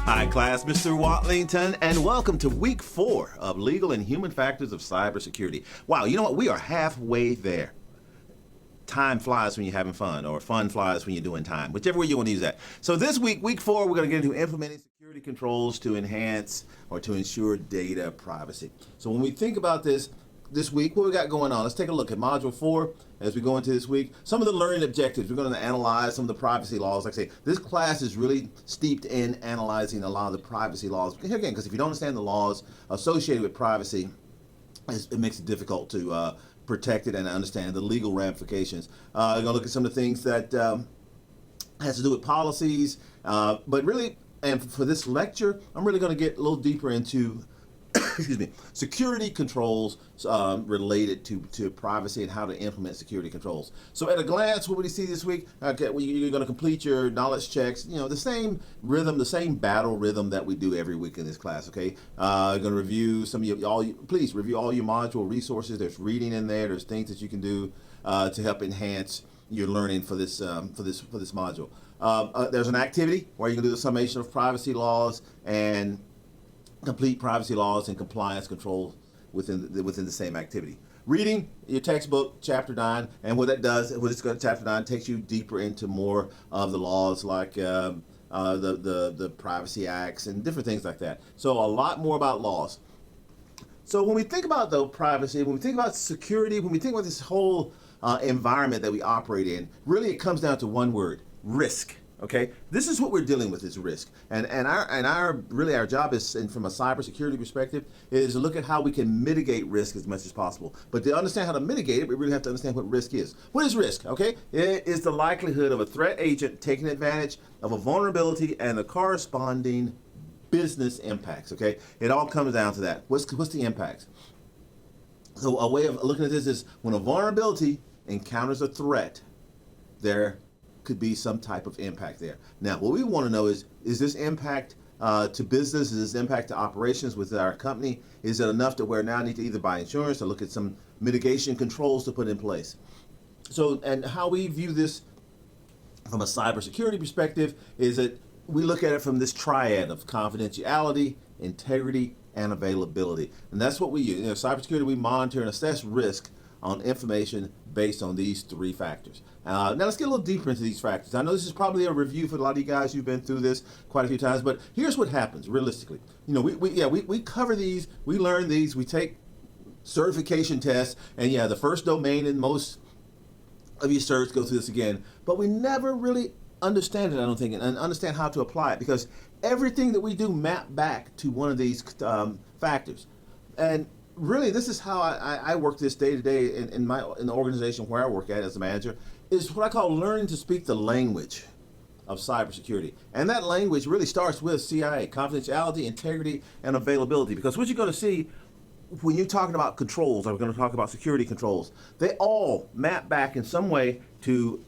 Hi class, Mr. Watlington, and welcome to week 4 of Legal and Human Factors of Cybersecurity. Wow, you know what? We are halfway there. Time flies when you're having fun, or fun flies when you're doing time, whichever way you want to use that. So this week, week 4, we're going to get into implementing security controls to enhance or to ensure data privacy. So when we think about this week, what we got going on, let's take a look at Module 4 as we go into this week. Some of the learning objectives, we're going to analyze some of the privacy laws. Like I say, this class is really steeped in analyzing a lot of the privacy laws. Again, because if you don't understand the laws associated with privacy, it makes it difficult to protect it and understand the legal ramifications. We're going to look at some of the things that has to do with policies, but really, and for this lecture, I'm really going to get a little deeper into excuse me, security controls related to privacy and how to implement security controls. So at a glance, what do we see this week? Okay, you're going to complete your knowledge checks. You know, the same rhythm, the same battle rhythm that we do every week in this class. Okay, going to review some of your please review all your module resources. There's reading in there. There's things that you can do to help enhance your learning for this module. There's an activity where you can do the summation of privacy laws and complete privacy laws and compliance controls within the same activity. Reading your textbook, chapter 9, and what that does, what it's going to chapter 9 takes you deeper into more of the laws like the privacy acts and different things like that. So a lot more about laws. So when we think about though privacy, when we think about security, when we think about this whole environment that we operate in, really it comes down to one word: risk. Okay, this is what we're dealing with, is risk, and our job is, and from a cybersecurity perspective, is to look at how we can mitigate risk as much as possible. But to understand how to mitigate it, we really have to understand what risk is. What is risk? Okay, it is the likelihood of a threat agent taking advantage of a vulnerability and the corresponding business impacts. Okay, it all comes down to that. What's the impacts? So a way of looking at this is when a vulnerability encounters a threat, there could be some type of impact there. Now, what we want to know is this impact to business? Is this impact to operations with our company? Is it enough to where now I need to either buy insurance or look at some mitigation controls to put in place? So, and how we view this from a cybersecurity perspective is that we look at it from this triad of confidentiality, integrity, and availability. And that's what we use. Cybersecurity, we monitor and assess risk on information based on these 3 factors. Now let's get a little deeper into these factors. I know this is probably a review for a lot of you guys who've been through this quite a few times, but here's what happens realistically. We cover these, we learn these, we take certification tests, and the first domain in most of your certs go through this again, but we never really understand it, I don't think, and understand how to apply it, because everything that we do map back to one of these factors. And really, this is how I work this day to day in the organization where I work at as a manager, is what I call learning to speak the language of cybersecurity. And that language really starts with CIA, confidentiality, integrity, and availability. Because what you're going to see when you're talking about controls, or we're going to talk about security controls, they all map back in some way to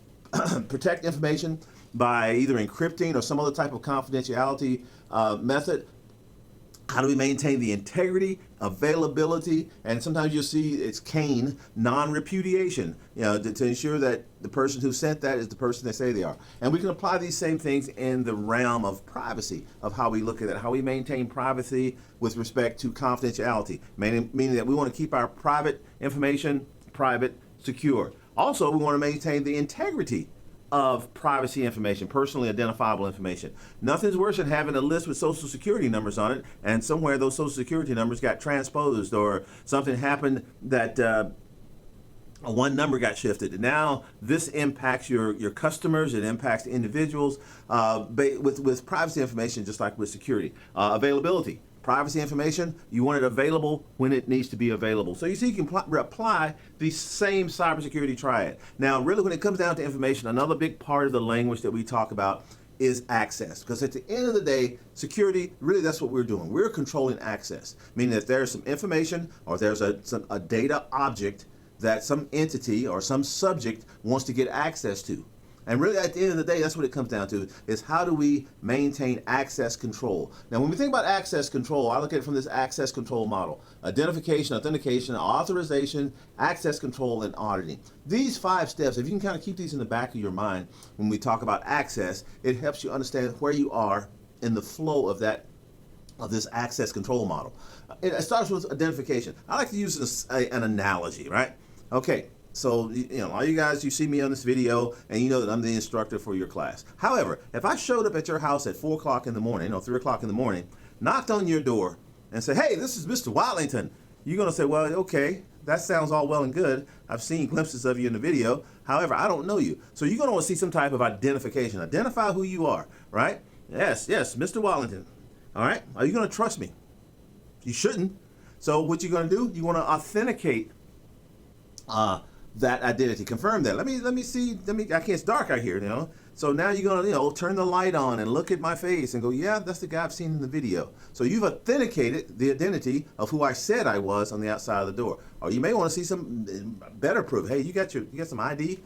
protect information by either encrypting or some other type of confidentiality method. How do we maintain the integrity, availability, and sometimes you'll see it's CAIN, non-repudiation, to ensure that the person who sent that is the person they say they are. And we can apply these same things in the realm of privacy, of how we look at it, how we maintain privacy with respect to confidentiality, meaning that we want to keep our private information private, secure. Also, we want to maintain the integrity of privacy information, personally identifiable information. Nothing's worse than having a list with social security numbers on it, and somewhere those social security numbers got transposed, or something happened that one number got shifted. And now this impacts your customers, it impacts individuals with privacy information, just like with security. Availability. Privacy information, you want it available when it needs to be available. So you see, you can apply the same cybersecurity triad. Now, really, when it comes down to information, another big part of the language that we talk about is access. Because at the end of the day, security, really that's what we're doing. We're controlling access, meaning that there's some information or there's a data object that some entity or some subject wants to get access to. And really, at the end of the day, that's what it comes down to, is how do we maintain access control? Now, when we think about access control, I look at it from this access control model: identification, authentication, authorization, access control, and auditing. These 5 steps, if you can kind of keep these in the back of your mind when we talk about access, it helps you understand where you are in the flow of this access control model. It starts with identification. I like to use an analogy, right? Okay, so all you guys, you see me on this video, and you know that I'm the instructor for your class. However, if I showed up at your house at 4 o'clock in the morning or 3 o'clock in the morning, knocked on your door, and said, "Hey, this is Mr. Watlington," you're gonna say, "Well, okay, that sounds all well and good. I've seen glimpses of you in the video. However, I don't know you." So you're gonna want to see some type of identification. Identify who you are, right? Yes, Mr. Watlington. All right, are you gonna trust me? You shouldn't. So what you're gonna do, you wanna authenticate that identity, confirm that. Let me see, it's dark out here, So now you're gonna, turn the light on and look at my face and go, yeah, that's the guy I've seen in the video. So you've authenticated the identity of who I said I was on the outside of the door. Or you may want to see some better proof. Hey, you got some ID,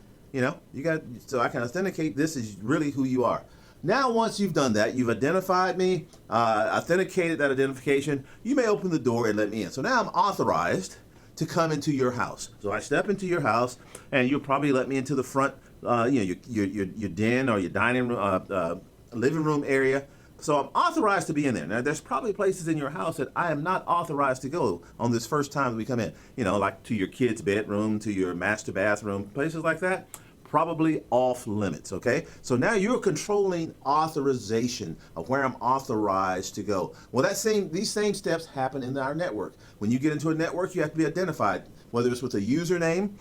so I can authenticate this is really who you are. Now, once you've done that, you've identified me, authenticated that identification, you may open the door and let me in. So now I'm authorized to come into your house. So I step into your house, and you'll probably let me into the front, your den or your dining room, living room area. So I'm authorized to be in there. Now, there's probably places in your house that I am not authorized to go on this first time that we come in. Like to your kid's bedroom, to your master bathroom, places like that. Probably off limits, okay? So now you're controlling authorization of where I'm authorized to go. Well, these same steps happen in our network. When you get into a network, you have to be identified, whether it's with a username,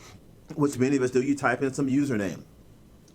which many of us do, you type in some username.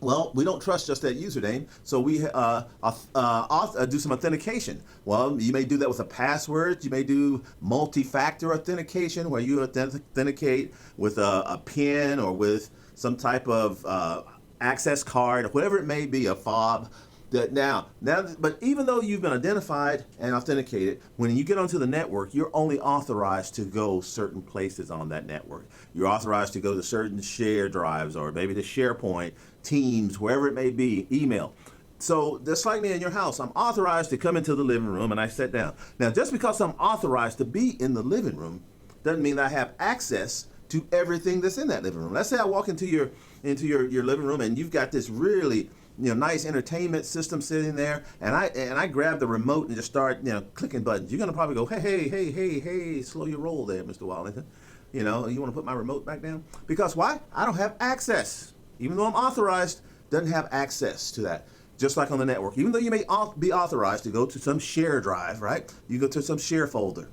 Well, we don't trust just that username, so we do some authentication. Well, you may do that with a password. You may do multi-factor authentication, where you authenticate with a PIN or with some type of access card, or whatever it may be, a fob. But even though you've been identified and authenticated, when you get onto the network, you're only authorized to go certain places on that network. You're authorized to go to certain share drives, or maybe to SharePoint, Teams, wherever it may be, email. So just like me in your house, I'm authorized to come into the living room and I sit down. Now, just because I'm authorized to be in the living room doesn't mean that I have access to everything that's in that living room. Let's say I walk into your living room and you've got this really nice entertainment system sitting there, and I grab the remote and just start clicking buttons. You're gonna probably go, hey, slow your roll there, Mr. Wallington. You want to put my remote back down? Because why? I don't have access. Even though I'm authorized, doesn't have access to that. Just like on the network, even though you may be authorized to go to some share drive, right? You go to some share folder.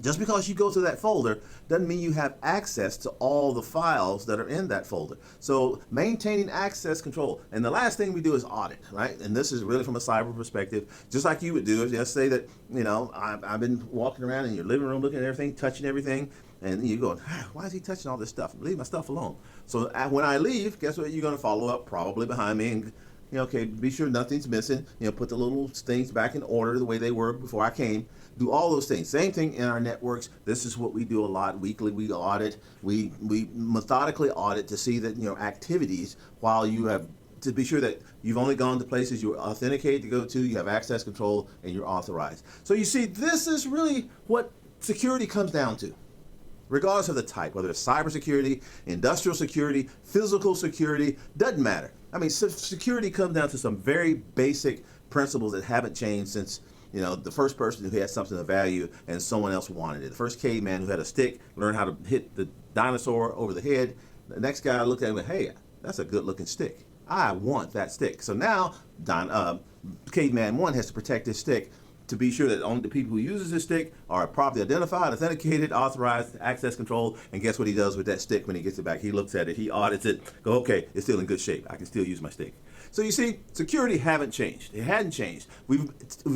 Just because you go to that folder doesn't mean you have access to all the files that are in that folder. So maintaining access control. And the last thing we do is audit, right? And this is really from a cyber perspective, just like you would do. Just say that, I've been walking around in your living room looking at everything, touching everything, and you go, why is he touching all this stuff? Leave my stuff alone. So when I leave, guess what? You're going to follow up probably behind me and okay, be sure nothing's missing. Put the little things back in order the way they were before I came. Do all those things. Same thing in our networks. This is what we do a lot. Weekly, we audit. We methodically audit to see that activities, while you have to be sure that you've only gone to places you're authenticated to go to, you have access control, and you're authorized. So you see, this is really what security comes down to. Regardless of the type, whether it's cybersecurity, industrial security, physical security, doesn't matter. I mean, security comes down to some very basic principles that haven't changed since, the first person who had something of value and someone else wanted it. The first caveman who had a stick learned how to hit the dinosaur over the head. The next guy looked at him and went, hey, that's a good looking stick. I want that stick. So now caveman 1 has to protect his stick to be sure that only the people who uses his stick are properly identified, authenticated, authorized, access control, and guess what he does with that stick when he gets it back? He looks at it, he audits it, go, okay, it's still in good shape. I can still use my stick. So you see, security haven't changed. It hadn't changed. We've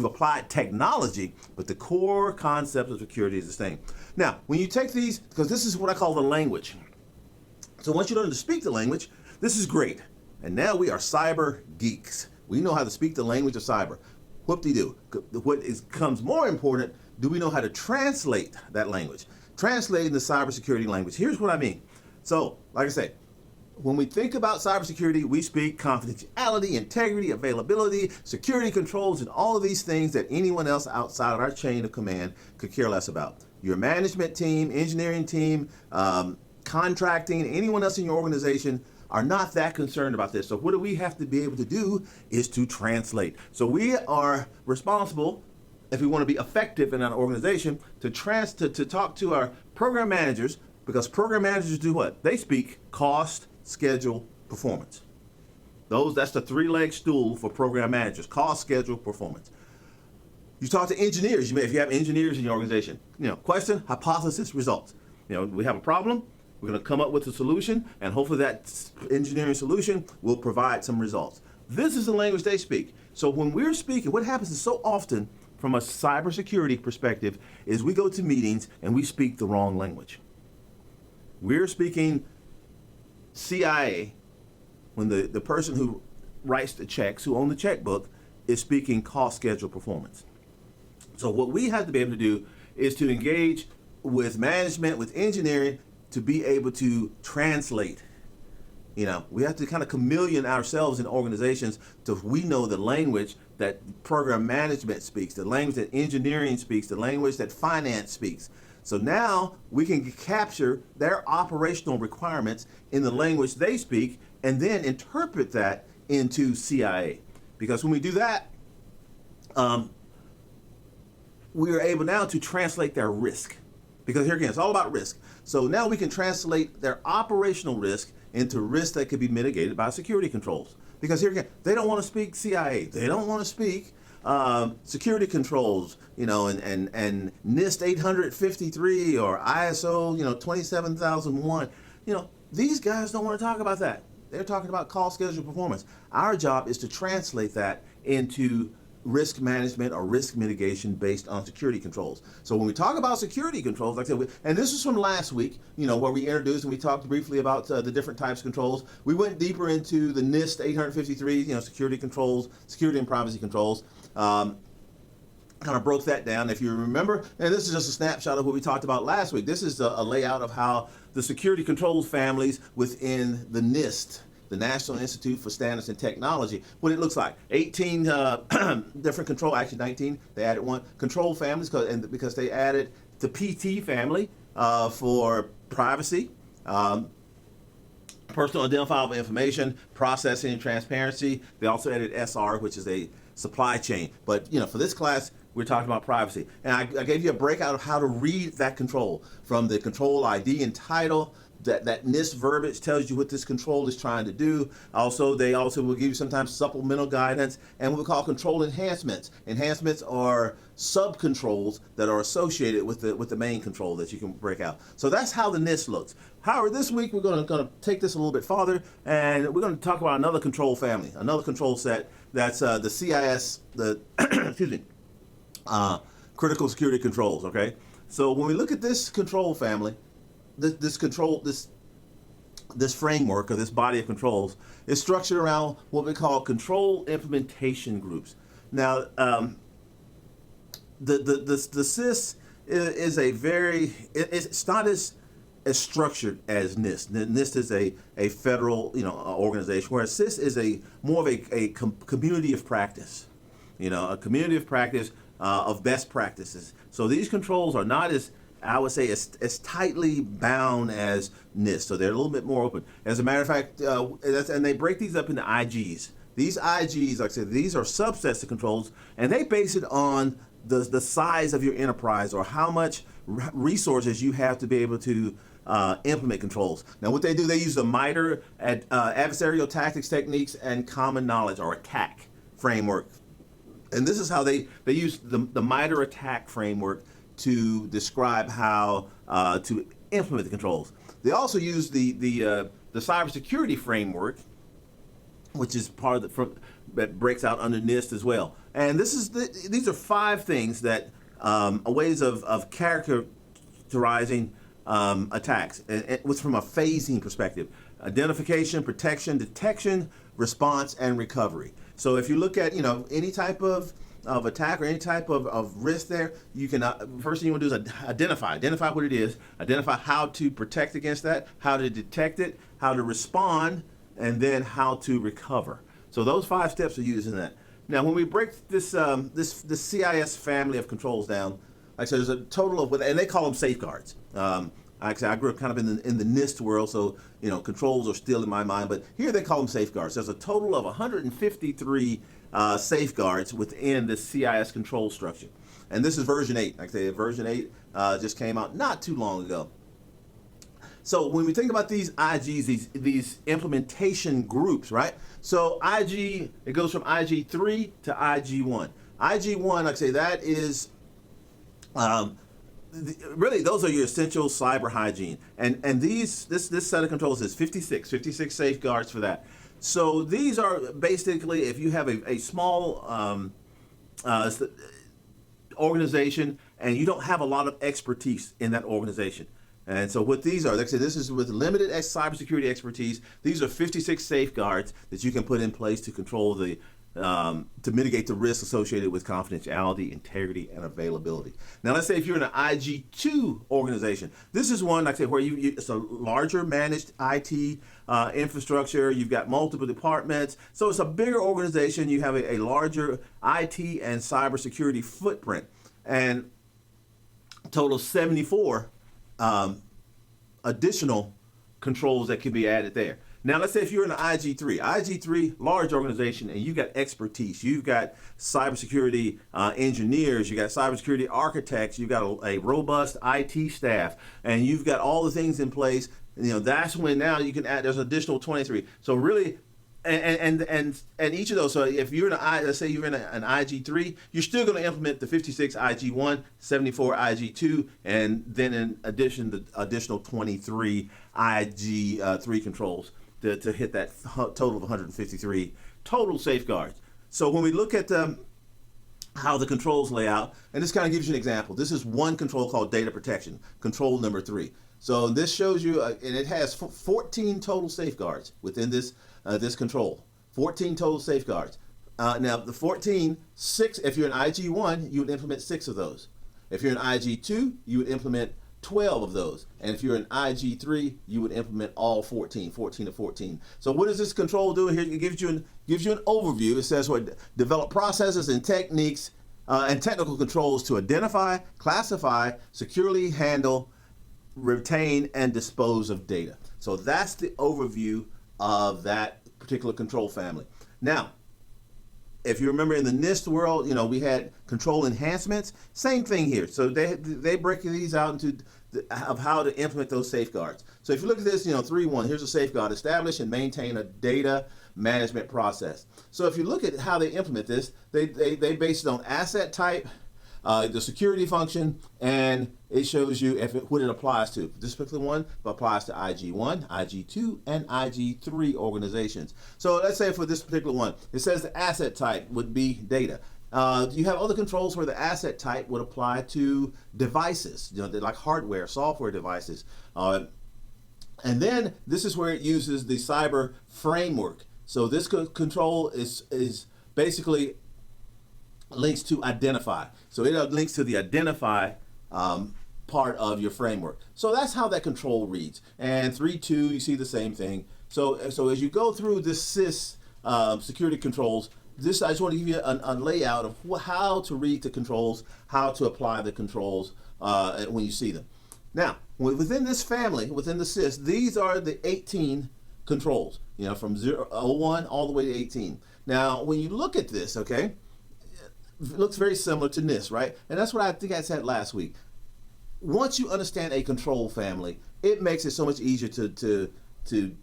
applied technology, but the core concept of security is the same. Now, when you take these, because this is what I call the language. So once you learn to speak the language, this is great. And now we are cyber geeks. We know how to speak the language of cyber. Whoop-de-doo. What becomes more important, do we know how to translate that language? Translating the cybersecurity language. Here's what I mean. So, like I say, when we think about cybersecurity, we speak confidentiality, integrity, availability, security controls, and all of these things that anyone else outside of our chain of command could care less about. Your management team, engineering team, contracting, anyone else in your organization are not that concerned about this. So what do we have to be able to do is to translate. So we are responsible, if we want to be effective in an organization, to talk to our program managers, because program managers do what? They speak cost, schedule, performance. That's the three-leg stool for program managers: cost, schedule, performance. You talk to engineers. If you have engineers in your organization, question, hypothesis, results. We have a problem. We're going to come up with a solution, and hopefully that engineering solution will provide some results. This is the language they speak. So when we're speaking, what happens is so often from a cybersecurity perspective is we go to meetings and we speak the wrong language. We're speaking CIA when the person who writes the checks, who owns the checkbook, is speaking cost, schedule, performance. So what we have to be able to do is to engage with management, with engineering, to be able to translate. We have to kind of chameleon ourselves in organizations so we know the language that program management speaks, the language that engineering speaks, the language that finance speaks. So now we can capture their operational requirements in the language they speak and then interpret that into CIA. Because when we do that, we are able now to translate their risk. Because here again, it's all about risk. So now we can translate their operational risk into risk that could be mitigated by security controls. Because here again, they don't want to speak CIA. They don't want to speak security controls, and NIST 853 or ISO, 27001. These guys don't want to talk about that. They're talking about cost, schedule, performance. Our job is to translate that into risk management or risk mitigation based on security controls. So when we talk about security controls, like I said, and this is from last week, where we introduced and we talked briefly about the different types of controls. We went deeper into the NIST 853, security controls, security and privacy controls. Kind of broke that down. If you remember, and this is just a snapshot of what we talked about last week. This is a layout of how the security controls families within the NIST, the National Institute for Standards and Technology, what it looks like. 18 different control, actually 19, they added one, control families, because they added the PT family for privacy, personal identifiable information, processing and transparency. They also added SR, which is a supply chain. But for this class, we're talking about privacy. And I gave you a breakout of how to read that control from the control ID and title. That NIST verbiage tells you what this control is trying to do. They also will give you sometimes supplemental guidance and what we call control enhancements. Enhancements are sub-controls that are associated with the main control that you can break out. So that's how the NIST looks. However, this week we're going to take this a little bit farther, and we're going to talk about another control family, another control set. That's the CIS, critical security controls. Okay, so when we look at this control family, this framework or this body of controls is structured around what we call control implementation groups. Now, the CIS is it's not as structured as NIST. NIST is a federal organization, whereas CIS is more of a community of practice, a community of practice of best practices. So these controls are not as, I would say, as tightly bound as NIST, so they're a little bit more open. As a matter of fact, and they break these up into IGs. These IGs, like I said, these are subsets of controls, and they base it on the size of your enterprise or how much resources you have to be able to implement controls. Now, what they do, they use the MITRE adversarial tactics, techniques, and common knowledge, or ATT&CK framework. And this is how they use the MITRE ATT&CK framework to describe how to implement the controls. They also use the cybersecurity framework, which is part of that breaks out under NIST as well. And these are 5 things that ways of characterizing attacks. It was from a phasing perspective: identification, protection, detection, response, and recovery. So if you look at any type of attack or any type of risk there, you can first thing you want to do is identify what it is, identify how to protect against that, how to detect it, how to respond, and then how to recover. So those 5 steps are used in that. Now, when we break this CIS family of controls down, like I said, there's a total of, and they call them safeguards. I Like I said, I grew up kind of in the NIST world, so controls are still in my mind. But here they call them safeguards. There's a total of 153 safeguards within the CIS control structure, and this is version 8. Like I say, version 8 just came out not too long ago. So when we think about these IGs, these implementation groups, right? So IG, it goes from IG3 to IG1. IG1, like I say, that is really those are your essential cyber hygiene. And this set of controls is 56 safeguards for that. So these are basically if you have a small organization and you don't have a lot of expertise in that organization. And so what these are, like I said, this is with limited cybersecurity expertise. These are 56 safeguards that you can put in place to control to mitigate the risks associated with confidentiality, integrity, and availability. Now, let's say if you're in an IG2 organization, this is one, like I said, where it's a larger managed IT infrastructure. You've got multiple departments. So it's a bigger organization. You have a larger IT and cybersecurity footprint. And total 74 additional controls that can be added there. Now, let's say if you're in an IG3, large organization, and you've got expertise, you've got cybersecurity engineers, you've got cybersecurity architects, you've got a robust IT staff, and you've got all the things in place. That's when now you can add. There's an additional 23. So really, and each of those. So if you're in let's say you're in an IG3, you're still going to implement the 56 IG1, 74 IG2, and then in addition the additional 23 IG3 controls to hit that total of 153 total safeguards. So when we look at how the controls lay out, and this kind of gives you an example. This is one control called data protection, control number 3. So this shows you, and it has 14 total safeguards within this control. 14 total safeguards. Now the 14, 6. If you're in IG1, you would implement 6 of those. If you're in IG2, you would implement 12 of those. And if you're in IG3, you would implement all 14 to 14. So what does this control do? Here it gives you an overview. It says develop processes and techniques and technical controls to identify, classify, securely handle, retain, and dispose of data. So that's the overview of that particular control family. Now, if you remember in the NIST world, we had control enhancements. Same thing here. So they break these out into of how to implement those safeguards. So if you look at this, 3.1, here's a safeguard: establish and maintain a data management process. So if you look at how they implement this, they base it on asset type, the security function, and it shows you what it applies to. This particular one applies to IG1, IG2, and IG3 organizations. So let's say for this particular one, it says the asset type would be data. You have other controls where the asset type would apply to devices, like hardware, software devices. And then this is where it uses the cyber framework. So this control is basically links to identify. So it links to the identify part of your framework. So that's how that control reads. And 3.2, you see the same thing. So as you go through this CIS security controls, I just want to give you a layout of how to read the controls, how to apply the controls when you see them. Now, within this family, within the CIS, these are the 18 controls, from 01 all the way to 18. Now, when you look at this, okay, it looks very similar to NIST, right? And that's what I think I said last week. Once you understand a control family, it makes it so much easier to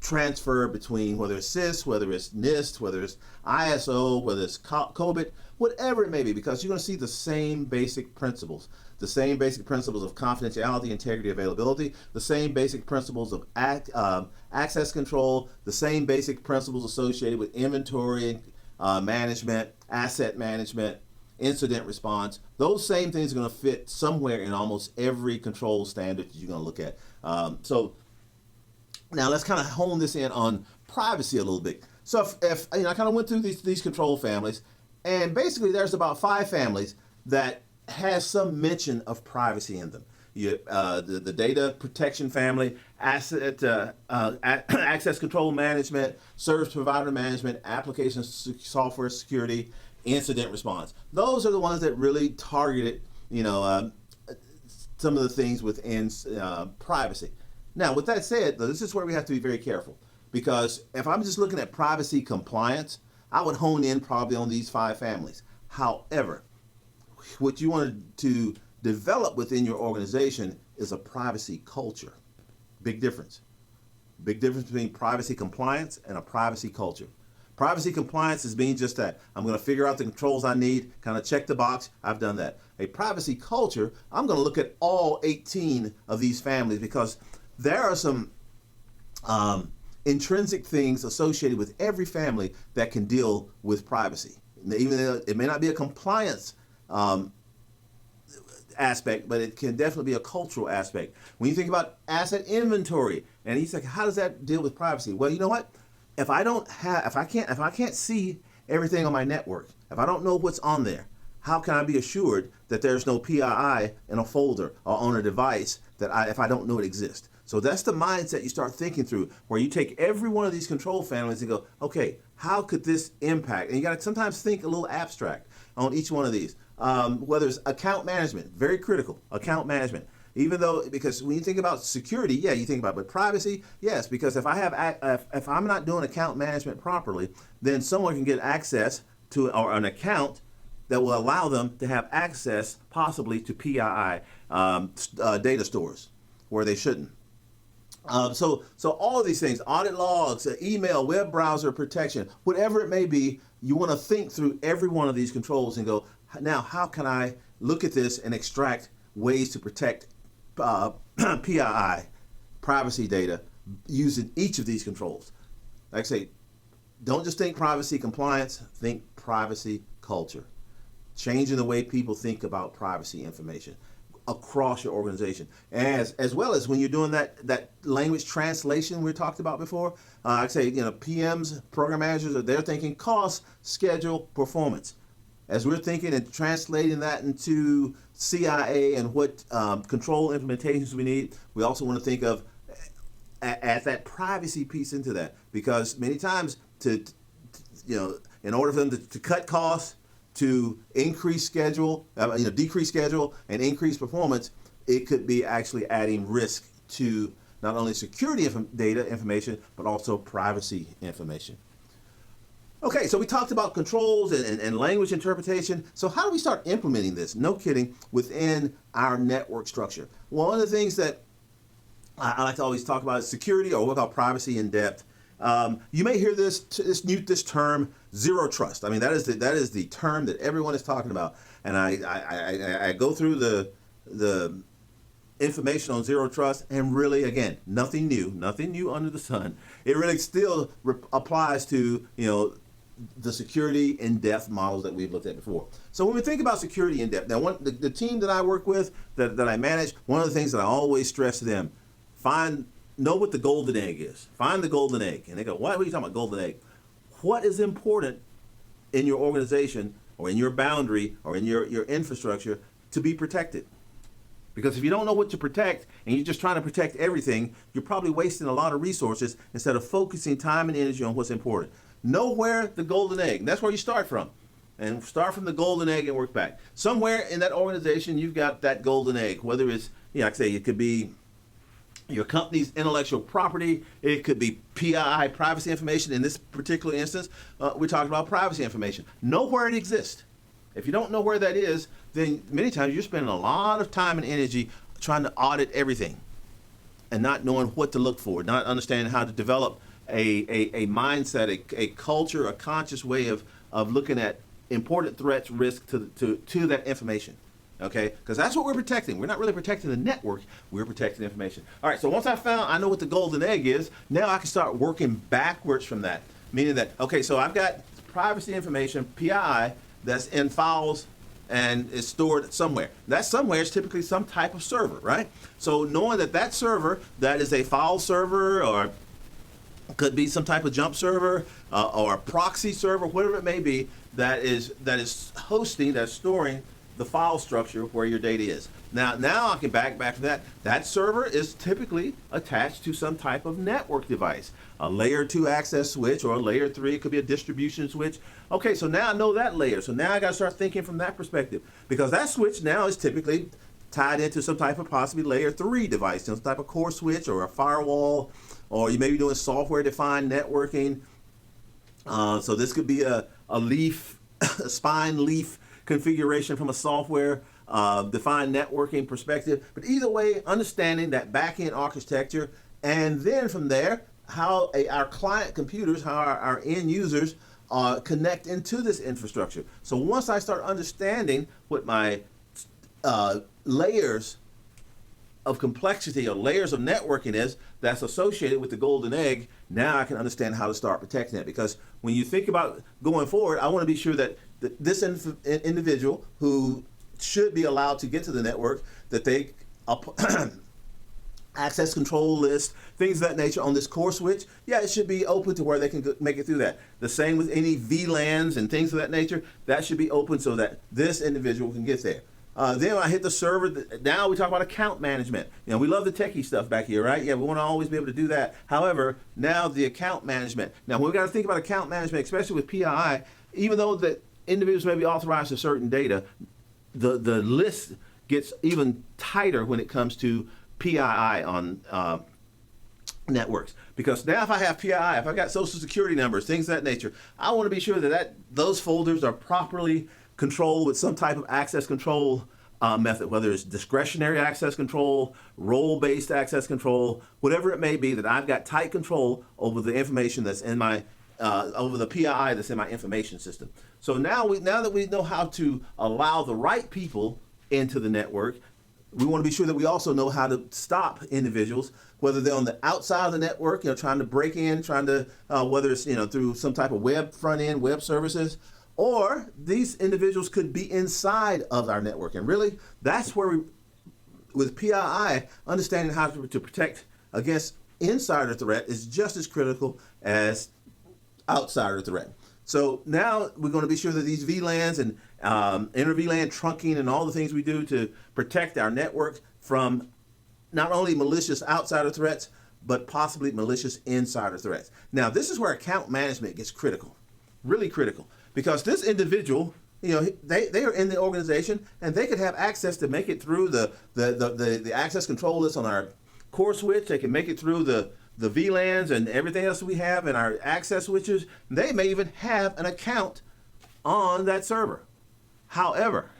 transfer between whether it's CIS, whether it's NIST, whether it's ISO, whether it's COBIT, whatever it may be, because you're going to see the same basic principles. The same basic principles of confidentiality, integrity, availability, the same basic principles of access control, the same basic principles associated with inventory management, asset management, incident response. Those same things are going to fit somewhere in almost every control standard that you're going to look at. So now let's kind of hone this in on privacy a little bit. So if I kind of went through these control families, and basically there's about 5 families that has some mention of privacy in them. The data protection family, access control management, service provider management, application software security, incident response. Those are the ones that really targeted, some of the things within privacy. Now, with that said, this is where we have to be very careful, because if I'm just looking at privacy compliance, I would hone in probably on these 5 families. However, what you want to develop within your organization is a privacy culture. Big difference. Big difference between privacy compliance and a privacy culture. Privacy compliance is being just that. I'm going to figure out the controls I need, kind of check the box. I've done that. A privacy culture, I'm going to look at all 18 of these families, because there are some intrinsic things associated with every family that can deal with privacy. Even though it may not be a compliance aspect, but it can definitely be a cultural aspect. When you think about asset inventory, and he's like, how does that deal with privacy? Well, you know what? If I can't see everything on my network, if I don't know what's on there, how can I be assured that there's no PII in a folder or on a device if I don't know it exists? So that's the mindset you start thinking through, where you take every one of these control families and go, okay, how could this impact? And you got to sometimes think a little abstract on each one of these. Whether it's account management, very critical, account management. Even though, because when you think about security, yeah, you think about it, but privacy, yes, because if I'm not doing account management properly, then someone can get access to an account that will allow them to have access possibly to PII data stores where they shouldn't. So all of these things, audit logs, email, web browser protection, whatever it may be, you want to think through every one of these controls and go, now how can I look at this and extract ways to protect PII, privacy data, using each of these controls. Like I say, don't just think privacy compliance, think privacy culture. Changing the way people think about privacy information across your organization. As well as when you're doing that language translation we talked about before, like I say, PMs, program managers, they're thinking cost, schedule, performance. As we're thinking and translating that into CIA and what control implementations we need, we also want to think of add that privacy piece into that, because many times in order for them to cut costs, to increase schedule, decrease schedule and increase performance, it could be actually adding risk to not only security data information, but also privacy information. Okay, so we talked about controls and language interpretation. So how do we start implementing this? No kidding, within our network structure. Well, one of the things that I like to always talk about is security, or what we call privacy in depth. You may hear this term, zero trust. I mean, that is the term that everyone is talking about. And I go through the information on zero trust, and really, again, nothing new under the sun. It really still applies to the security in-depth models that we've looked at before. So when we think about security in-depth, now the team that I work with, that I manage, one of the things that I always stress to them, know what the golden egg is. Find the golden egg. And they go, what are you talking about, golden egg? What is important in your organization or in your boundary or in your infrastructure to be protected? Because if you don't know what to protect and you're just trying to protect everything, you're probably wasting a lot of resources instead of focusing time and energy on what's important. Know where the golden egg, and that's where you start from. And start from the golden egg and work back. Somewhere in that organization, you've got that golden egg, whether it's, like I say, it could be your company's intellectual property, it could be PII, privacy information. In this particular instance, we're talking about privacy information. Know where it exists. If you don't know where that is, then many times you're spending a lot of time and energy trying to audit everything and not knowing what to look for, not understanding how to develop a mindset, a culture, a conscious way of looking at important threats, risk to that information. Okay, because that's what we're protecting. We're not really protecting the network, we're protecting information. All right, so once I know what the golden egg is, now I can start working backwards from that. Meaning that, okay, so I've got privacy information, PII, that's in files and is stored somewhere. That somewhere is typically some type of server, right? So knowing that server, that is a file server, or could be some type of jump server or a proxy server, whatever it may be, that is hosting, that's storing the file structure where your data is. Now I can back to that. That server is typically attached to some type of network device, a layer 2 access switch or a layer 3. It could be a distribution switch. Okay, so now I know that layer. So now I got to start thinking from that perspective, because that switch now is typically tied into some type of possibly layer 3 device, some type of core switch or a firewall, or you may be doing software-defined networking. So this could be a leaf, a spine leaf configuration from a software defined networking perspective. But either way, understanding that back-end architecture, and then from there, how our client computers, how our end users connect into this infrastructure. So once I start understanding what my layers of complexity or layers of networking is that's associated with the golden egg, now I can understand how to start protecting it. Because when you think about going forward, I want to be sure that this individual who should be allowed to get to the network, that they access control list, things of that nature on this core switch, yeah, it should be open to where they can make it through that. The same with any VLANs and things of that nature, that should be open so that this individual can get there. Then when I hit the server, now we talk about account management. We love the techie stuff back here, right? Yeah, we want to always be able to do that. However, now the account management. Now, when we got to think about account management, especially with PII, even though the individuals may be authorized to certain data, the list gets even tighter when it comes to PII on networks. Because now if I have PII, if I've got social security numbers, things of that nature, I want to be sure that those folders are properly control with some type of access control method, whether it's discretionary access control, role-based access control, whatever it may be, that I've got tight control over the information that's in my, over the PII that's in my information system. So now that we know how to allow the right people into the network, we want to be sure that we also know how to stop individuals, whether they're on the outside of the network, trying to break in, whether it's, through some type of web front end, web services, or these individuals could be inside of our network. And really, that's where with PII, understanding how to protect against insider threat is just as critical as outsider threat. So now we're going to be sure that these VLANs and inter-VLAN trunking and all the things we do to protect our network from not only malicious outsider threats, but possibly malicious insider threats. Now, this is where account management gets critical, really critical. Because this individual, they are in the organization and they could have access to make it through the access control list on our core switch. They can make it through the VLANs and everything else we have in our access switches. They may even have an account on that server. However,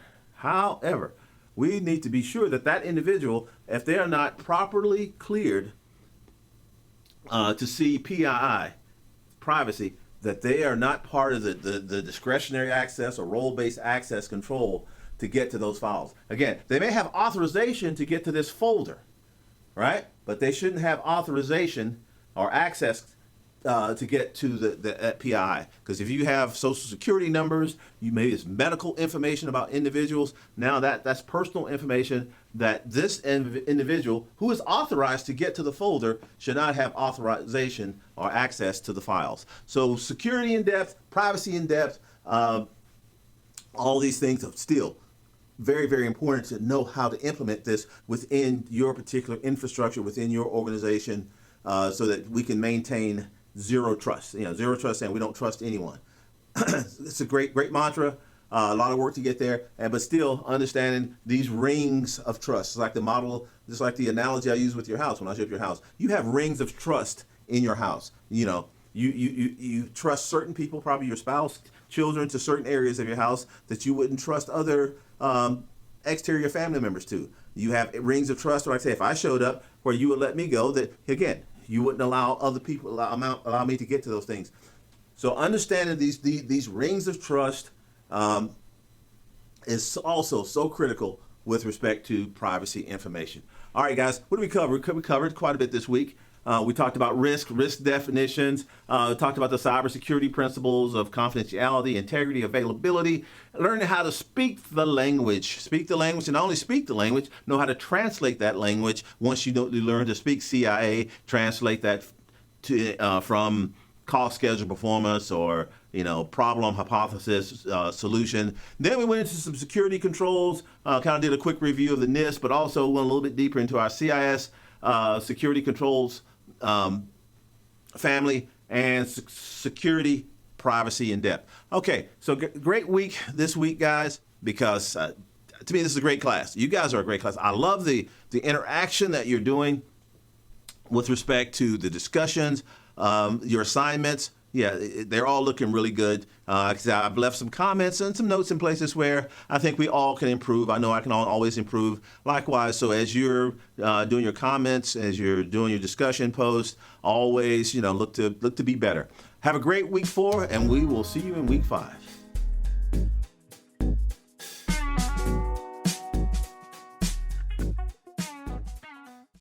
we need to be sure that individual, if they are not properly cleared to see PII, privacy, that they are not part of the discretionary access or role-based access control to get to those files. Again, they may have authorization to get to this folder, right? But they shouldn't have authorization or access to get to the PII. Because if you have social security numbers, maybe it's medical information about individuals, now that's personal information that this individual who is authorized to get to the folder should not have authorization or access to the files. So security in depth, privacy in depth, all these things are still very, very important to know how to implement this within your particular infrastructure, within your organization, so that we can maintain zero trust. Zero trust, saying we don't trust anyone. It's a great mantra. A lot of work to get there, but still understanding these rings of trust. It's like the model, just like the analogy I use with your house. When I show up your house, you have rings of trust in your house. You trust certain people, probably your spouse, children, to certain areas of your house that you wouldn't trust other exterior family members to. You have rings of trust, like I say, if I showed up where you would let me go, that again, you wouldn't allow other people, allow me to get to those things. So understanding these rings of trust is also so critical with respect to privacy information. All right, guys, what did we cover? We covered quite a bit this week. We talked about risk definitions, talked about the cybersecurity principles of confidentiality, integrity, availability, learning how to speak the language, and not only speak the language, know how to translate that language. Once you learn to speak CIA, translate that to from cost, schedule, performance, or problem, hypothesis, solution. Then we went into some security controls, kind of did a quick review of the NIST, but also went a little bit deeper into our CIS security controls family, and security, privacy in depth. Okay, so great week this week, guys, because to me, this is a great class. You guys are a great class. I love the interaction that you're doing with respect to the discussions, your assignments. Yeah, they're all looking really good. 'Cause I've left some comments and some notes in places where I think we all can improve. I know I can always improve. Likewise, so as you're doing your comments, as you're doing your discussion posts, always look to be better. Have a great week 4, and we will see you in week 5.